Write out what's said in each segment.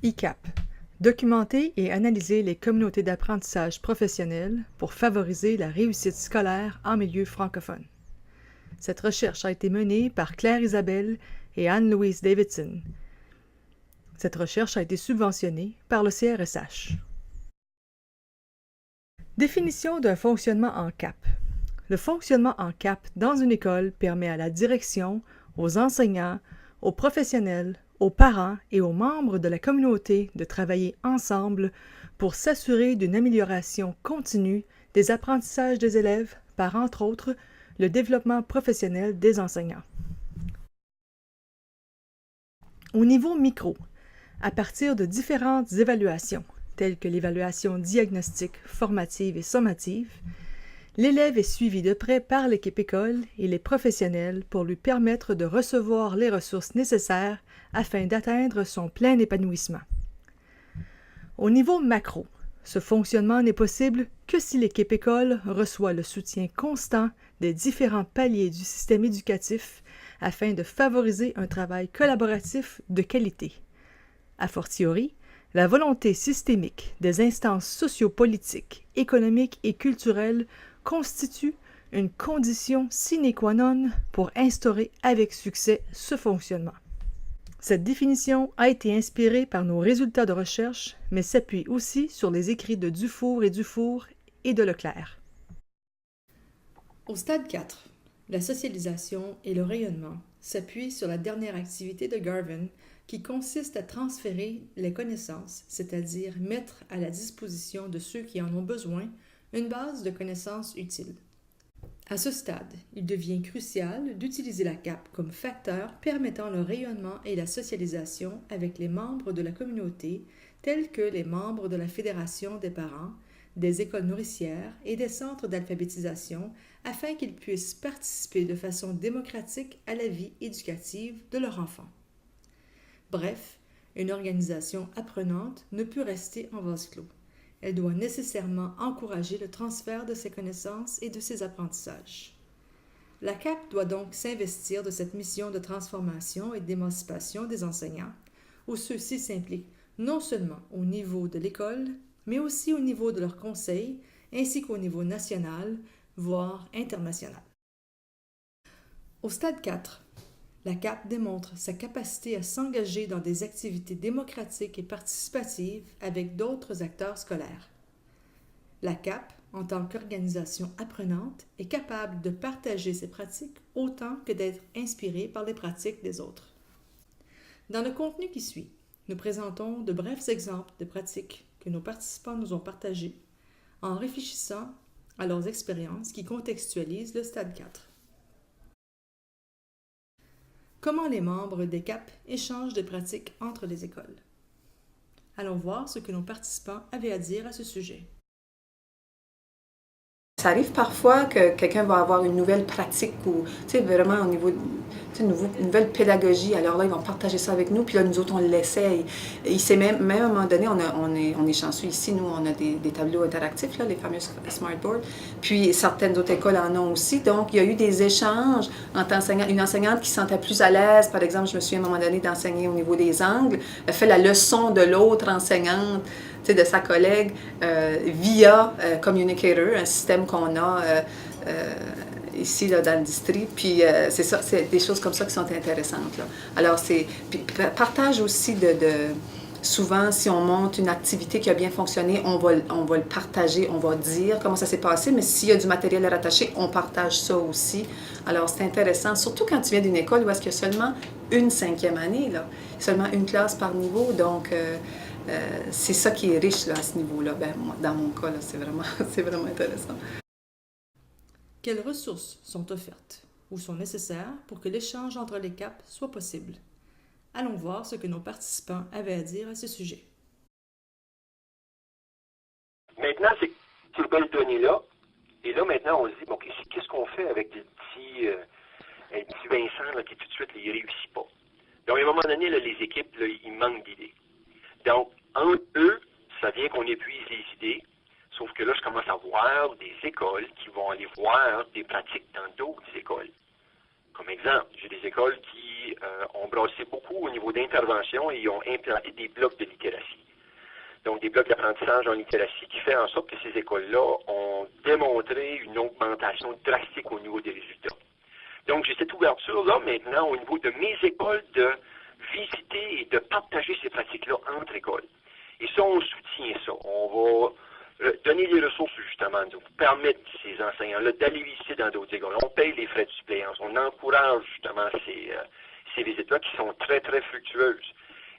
ICAP. Documenter et analyser les communautés d'apprentissage professionnel pour favoriser la réussite scolaire en milieu francophone. Cette recherche a été menée par Claire Isabelle et Anne-Louise Davidson. Cette recherche a été subventionnée par le CRSH. Définition d'un fonctionnement en CAP. Le fonctionnement en CAP dans une école permet à la direction, aux enseignants, aux professionnels, aux parents et aux membres de la communauté de travailler ensemble pour s'assurer d'une amélioration continue des apprentissages des élèves par, entre autres, le développement professionnel des enseignants. Au niveau micro, à partir de différentes évaluations, telles que l'évaluation diagnostique, formative et sommative, l'élève est suivi de près par l'équipe école et les professionnels pour lui permettre de recevoir les ressources nécessaires afin d'atteindre son plein épanouissement. Au niveau macro, ce fonctionnement n'est possible que si l'équipe école reçoit le soutien constant des différents paliers du système éducatif afin de favoriser un travail collaboratif de qualité. A fortiori, la volonté systémique des instances sociopolitiques, économiques et culturelles constitue une condition sine qua non pour instaurer avec succès ce fonctionnement. Cette définition a été inspirée par nos résultats de recherche, mais s'appuie aussi sur les écrits de Dufour et de Leclerc. Au stade 4, la socialisation et le rayonnement s'appuient sur la dernière activité de Garvin qui consiste à transférer les connaissances, c'est-à-dire mettre à la disposition de ceux qui en ont besoin une base de connaissances utiles. À ce stade, il devient crucial d'utiliser la CAP comme facteur permettant le rayonnement et la socialisation avec les membres de la communauté, tels que les membres de la Fédération des parents, des écoles nourricières et des centres d'alphabétisation, afin qu'ils puissent participer de façon démocratique à la vie éducative de leur enfant. Bref, une organisation apprenante ne peut rester en vase clos. Elle doit nécessairement encourager le transfert de ses connaissances et de ses apprentissages. La CAP doit donc s'investir de cette mission de transformation et d'émancipation des enseignants, où ceux-ci s'impliquent non seulement au niveau de l'école, mais aussi au niveau de leur conseil, ainsi qu'au niveau national, voire international. Au stade 4, la CAP démontre sa capacité à s'engager dans des activités démocratiques et participatives avec d'autres acteurs scolaires. La CAP, en tant qu'organisation apprenante, est capable de partager ses pratiques autant que d'être inspirée par les pratiques des autres. Dans le contenu qui suit, nous présentons de brefs exemples de pratiques que nos participants nous ont partagées en réfléchissant à leurs expériences qui contextualisent le stade 4. Comment les membres des CAP échangent des pratiques entre les écoles. Allons voir ce que nos participants avaient à dire à ce sujet. Ça arrive parfois que quelqu'un va avoir une nouvelle pratique ou, vraiment au niveau, une nouvelle pédagogie. Alors là, ils vont partager ça avec nous, puis là, nous autres, on l'essaye. Il s'est même à un moment donné, on est chanceux ici, nous, on a des tableaux interactifs, là, les fameux Smartboards. Puis certaines autres écoles en ont aussi. Donc, il y a eu des échanges entre enseignants. Une enseignante qui se sentait plus à l'aise, par exemple, je me souviens à un moment donné d'enseigner au niveau des angles, elle fait la leçon de l'autre enseignante, de sa collègue via Communicator, un système qu'on a ici là, dans le district. Puis c'est ça, c'est des choses comme ça qui sont intéressantes. Là. Alors, puis partage aussi souvent, si on monte une activité qui a bien fonctionné, on va le partager, on va dire comment ça s'est passé, mais s'il y a du matériel à rattacher, on partage ça aussi. Alors, c'est intéressant, surtout quand tu viens d'une école où est-ce qu'il y a seulement une 5e année, là, seulement une classe par niveau, donc c'est ça qui est riche là, à ce niveau-là. Moi, dans mon cas, là, c'est vraiment intéressant. Quelles ressources sont offertes ou sont nécessaires pour que l'échange entre les CAP soit possible? Allons voir ce que nos participants avaient à dire à ce sujet. Maintenant, c'est ces belles données-là. Et là, maintenant, on se dit, bon, qu'est-ce qu'on fait avec un petit Vincent là, qui tout de suite, il ne réussit pas. Donc, à un moment donné, là, les équipes, là, il manque d'idées. Donc, entre eux, ça vient qu'on épuise les idées, sauf que là, je commence à voir des écoles qui vont aller voir des pratiques dans d'autres écoles. Comme exemple, j'ai des écoles qui aussi ont brassé beaucoup au niveau d'intervention et ils ont implanté des blocs de littératie. Donc, des blocs d'apprentissage en littératie qui fait en sorte que ces écoles-là ont démontré une augmentation drastique au niveau des résultats. Donc, j'ai cette ouverture-là maintenant au niveau de mes écoles de visiter et de partager ces pratiques-là entre écoles. Et ça, on soutient ça. On va donner les ressources, justement, de permettre ces enseignants-là d'aller visiter dans d'autres écoles. On paye les frais de suppléance. On encourage, justement, ces visites-là qui sont très, très fructueuses.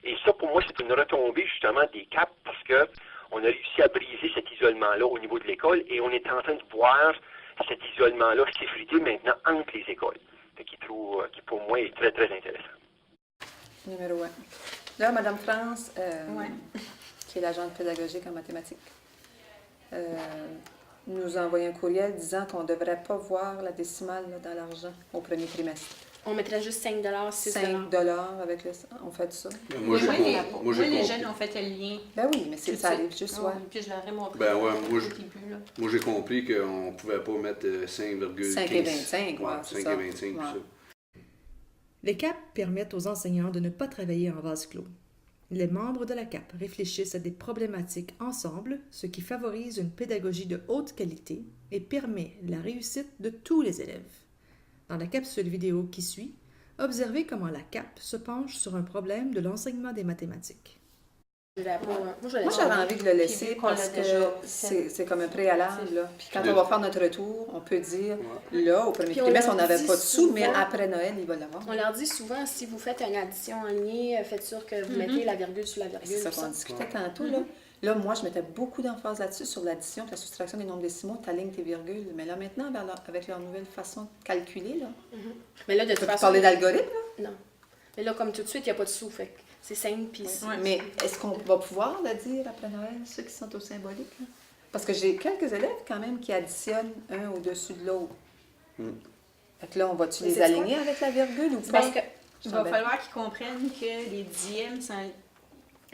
Et ça, pour moi, c'est une retombée, justement, des CAP parce qu'on a réussi à briser cet isolement-là au niveau de l'école et on est en train de voir cet isolement-là s'effriter maintenant entre les écoles. Qui, pour moi, est très, très intéressant. Numéro 1. Là, Mme France, qui est l'agente pédagogique en mathématiques, nous a envoyé un courriel disant qu'on ne devrait pas voir la décimale là, dans l'argent au premier trimestre. On mettrait juste 5 6 5 avec le... On fait ça. Moi, les jeunes ont fait le lien. Ben oui, mais ça arrive juste, ouais. Puis je leur ai montré moi, j'ai compris qu'on ne pouvait pas mettre 5,15. 5 et 25, ouais, 5 ça. et 25, Ouais. ça. Les CAP permettent aux enseignants de ne pas travailler en vase clos. Les membres de la CAP réfléchissent à des problématiques ensemble, ce qui favorise une pédagogie de haute qualité et permet la réussite de tous les élèves. Dans la capsule vidéo qui suit, observez comment la CAP se penche sur un problème de l'enseignement des mathématiques. Moi, j'avais envie de le laisser parce que c'est comme un préalable. Là. Puis quand on va faire notre retour, on peut dire, là, au premier trimestre, on n'avait pas de sous, mais après Noël, il va l'avoir. On leur dit souvent, si vous faites une addition en ligne, faites sûr que vous mettez la virgule sur la virgule. C'est ça qu'on discutait tantôt. Là. Là, moi, je mettais beaucoup d'emphase là-dessus, sur l'addition, la soustraction des nombres décimaux, ta ligne, tes virgules. Mais là, maintenant, avec leur nouvelle façon de calculer, là, Mais là, de toute tu façon... parler d'algorithme, là? Non. Mais là, comme tout de suite, il n'y a pas de sous, fait que c'est simple, puis... Mais est-ce qu'on va pouvoir le dire après Noël, ceux qui sont au symbolique? Là? Parce que j'ai quelques élèves, quand même, qui additionnent un au-dessus de l'autre. Fait que là, on va-tu les aligner avec la virgule ou pas? Parce que... Il va falloir qu'ils comprennent que les dixièmes,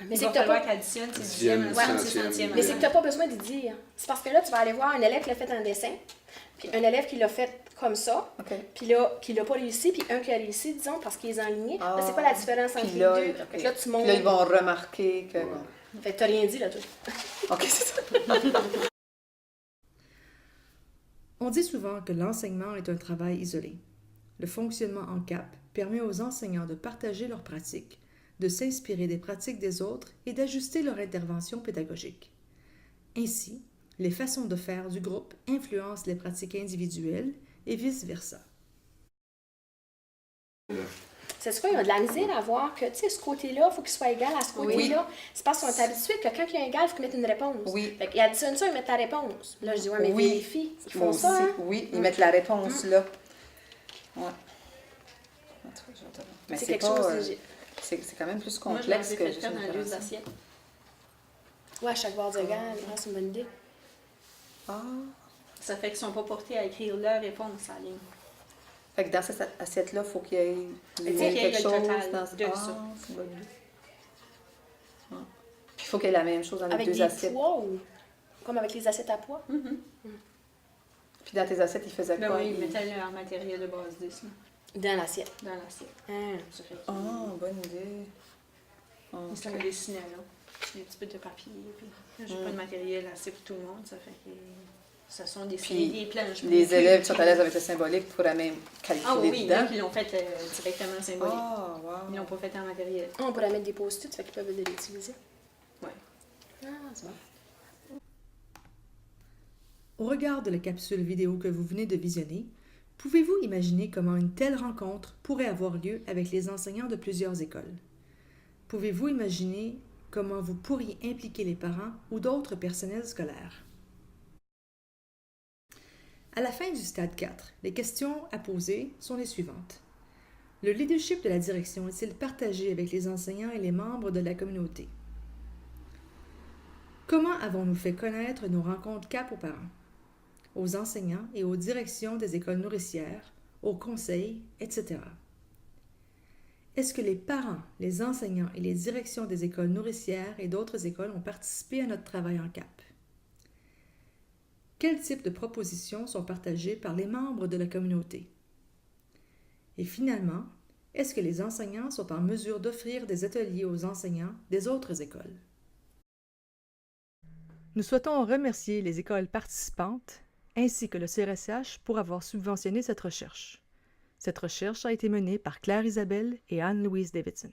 Mais il va falloir qu'ils additionnent ces dixièmes, ces centièmes. Mais c'est que tu n'as pas besoin de dire. C'est parce que là, tu vas aller voir un élève qui l'a fait en dessin, puis un élève qui l'a fait comme ça, puis là, qui l'a pas réussi, puis un qui a réussi, disons, parce qu'ils ont aligné. Là, c'est pas la différence entre les deux. Fait que là, tu montes. Puis là, ils vont remarquer que... Fait que t'as rien dit, là, toi. OK, c'est ça. On dit souvent que l'enseignement est un travail isolé. Le fonctionnement en CAP permet aux enseignants de partager leurs pratiques, de s'inspirer des pratiques des autres et d'ajuster leur intervention pédagogique. Ainsi, les façons de faire du groupe influencent les pratiques individuelles et vice-versa. C'est quoi, il y a de la misère à voir que, tu sais, ce côté-là, il faut qu'il soit égal à ce côté-là. C'est parce qu'on est habitué que quand il y a égal, il faut qu'il mette une réponse. Oui. Fait qu'il additionne ça, ils mettent la réponse. Là, je dis, ouais, mais vérifie. Ils font aussi, ça, hein? oui, ils mettent la réponse là. Ouais. Mais C'est c'est quelque pas... chose de... C'est quand même plus Moi, complexe je que l'avais juste fait une dans deux opération. assiettes. Ouais, à chaque barre de gaz, c'est une bonne idée. Ah! Ça fait qu'ils ne sont pas portés à écrire leur réponse en ligne. Fait que dans cette assiette-là, il faut qu'il y ait quelque le chose total dans de ce... ça. C'est une bonne idée. Ah. Puis il faut qu'il y ait la même chose dans les Avec deux des assiettes. poids ou... Comme avec les assiettes à poids? Puis dans tes assiettes, ils faisaient Ben quoi? oui, ils mettaient leur matériel de base 10 là, Dans l'assiette. dans l'assiette. Ça fait Ah, bonne idée. Ah, Ils se dessinaient là. Des petits bouts de papier. Puis là, j'ai pas de matériel assez pour tout le monde. Ça fait que ce sont des planches. Les élèves qui sont à l'aise avec le symbolique pourraient même calculer Ah oui, il y dedans. en a qui l'ont fait directement symbolique. Ah, wow. Ils l'ont pas fait en matériel. On pourrait mettre des post-it, fait qu'ils peuvent les utiliser. Ouais. Ah, c'est bon. Au regard de la capsule vidéo que vous venez de visionner, pouvez-vous imaginer comment une telle rencontre pourrait avoir lieu avec les enseignants de plusieurs écoles? Pouvez-vous imaginer comment vous pourriez impliquer les parents ou d'autres personnels scolaires? À la fin du stade 4, les questions à poser sont les suivantes. Le leadership de la direction est-il partagé avec les enseignants et les membres de la communauté? Comment avons-nous fait connaître nos rencontres CAP aux parents, aux enseignants et aux directions des écoles nourricières, aux conseils, etc.? Est-ce que les parents, les enseignants et les directions des écoles nourricières et d'autres écoles ont participé à notre travail en CAP? Quel type de propositions sont partagées par les membres de la communauté? Et finalement, Est-ce que les enseignants sont en mesure d'offrir des ateliers aux enseignants des autres écoles? Nous souhaitons remercier les écoles participantes ainsi que le CRSH pour avoir subventionné cette recherche. Cette recherche a été menée par Claire Isabelle et Anne-Louise Davidson.